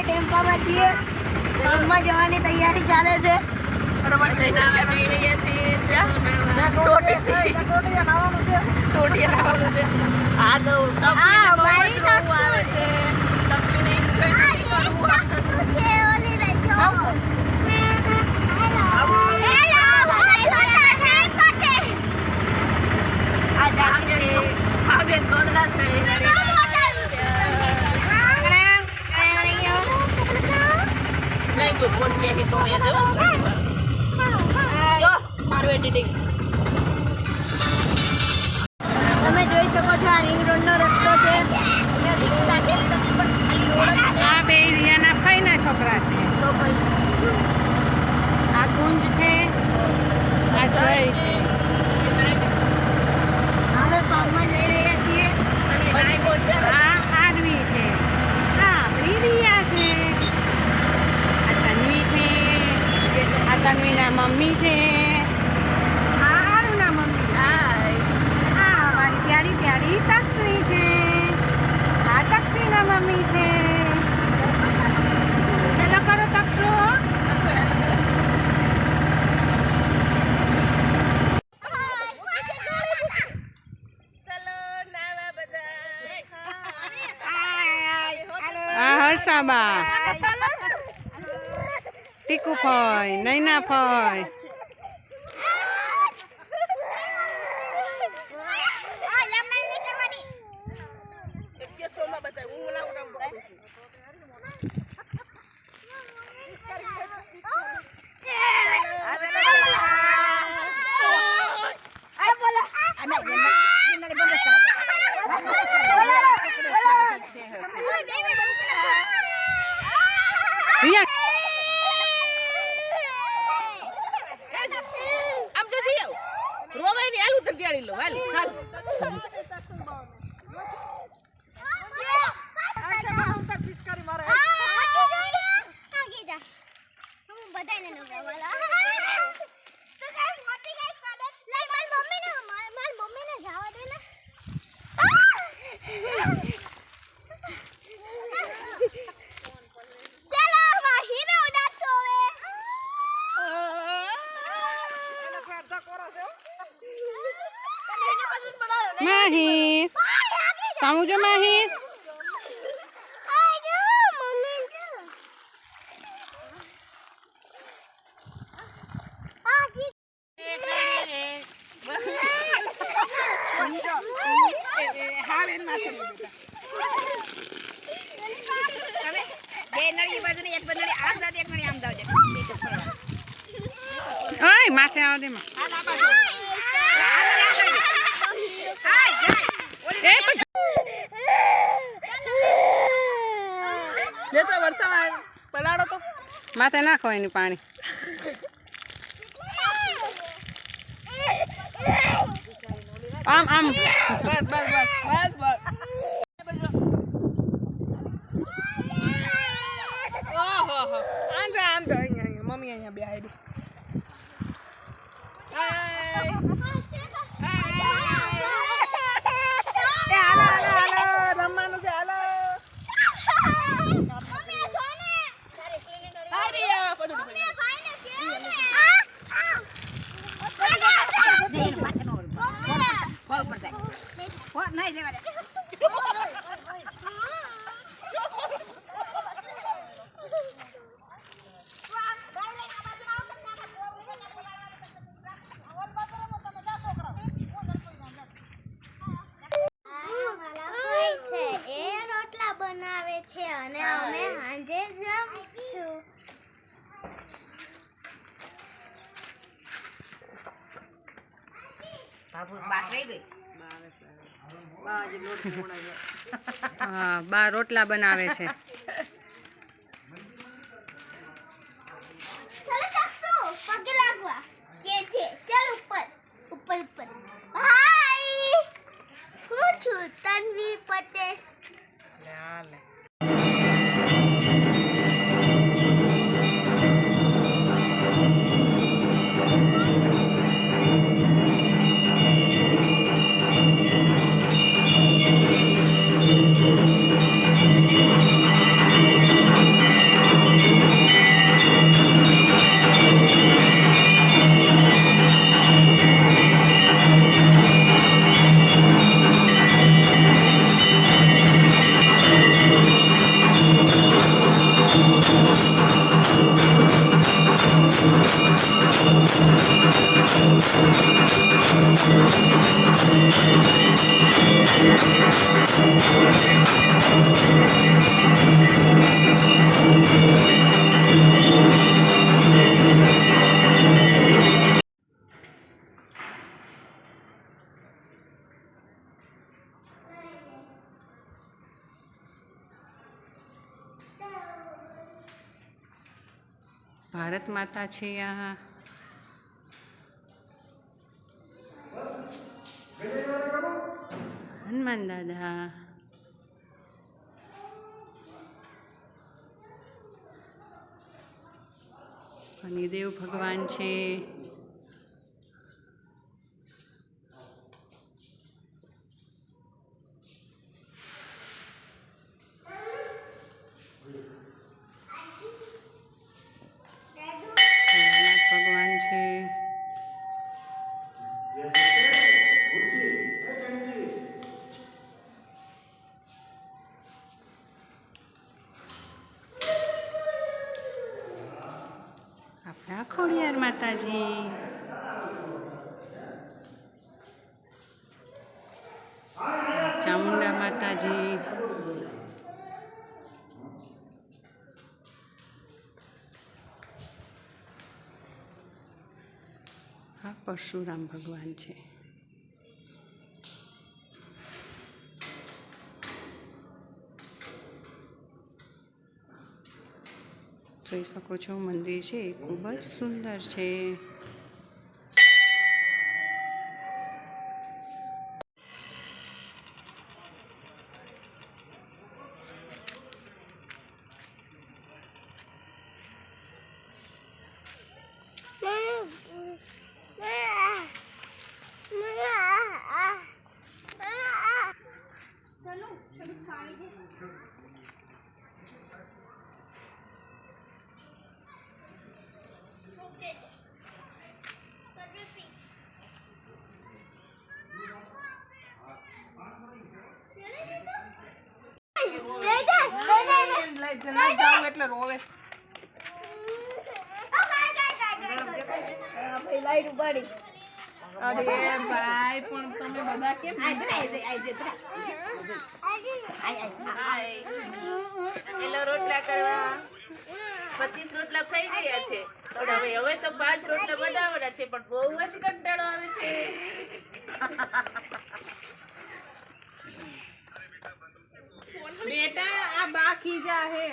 ટેમ્પામાં છીએ, ગામમાં જવાની તૈયારી ચાલે છે. બરોબર જઈને આવી રહ્યા છીએ ટોટિયા છે. આ તો મારી આવે છે. તપીને એન્જોય કરવું છે. ઓલી રહી જો તમે જોઈ શકો છો આ રિંગ રોડનો રસ્તો છે. આ બે રિયાના ફઈના છોકરા છે. તો ભાઈ આ કુંજ છે, આ જોઈ છે. અમે ગામમાં જઈ રહ્યા છીએ. આ આરવી છે, આ આપણી રિયા છે, આ તન્વી છે, આ તન્વીના મમ્મી છે, આ આરુના મમ્મી, આ અમારી પ્યારી પ્યારી તક્ષણી છે, આ તક્ષણીના મમ્મી છે. હેલો કરો તક્ષો. આ હર્ષાબા, ટીકુ ફોય, નૈના ફોય. આમ જો જઈએ રોવાઈ ની આલુ તંતિયાળી લો હાલ હાલ Mahir, kamu jo Mahir. Oi, masih ada mah. લેતા વર્ષામાં પલાળો તો માથે નાખો એની પાણી. આમ આમ બસ બસ બસ બસ બસ ઓહો હો આમ તો અહીંયા મમ્મી અહીંયા બેહાડી રમવાનું છે હાલો બનાવે છે અને અમે સાંજે જમશું. હા, બા રોટલા બનાવે છે. પગે લાગવા કે છે. ચાલ ઉપર ઉપર ઉપર. હાય, હું છું તન્વી પટેલ. ભારત માતા છે આ. હનુમાન દાદા. શનિદેવ ભગવાન છે. ભોળાનાથ ભગવાન છે. આપણા ખોડિયાર માતાજી. ચામુંડા માતાજી. આ પરશુરામ ભગવાન છે. જોઈ શકો છો મંદિર છે ખૂબ જ સુંદર છે. એટલે રોવે. અરે ભાઈ પણ તમે બધા કેમ એલો રોટલા કરવા 25 રોટલા થઈ ગયા છે. હવે તો 5 રોટલા બનાવવાના છે પણ બહુ જ કંટાળો આવે છે. બેટા આ બાકી જા હે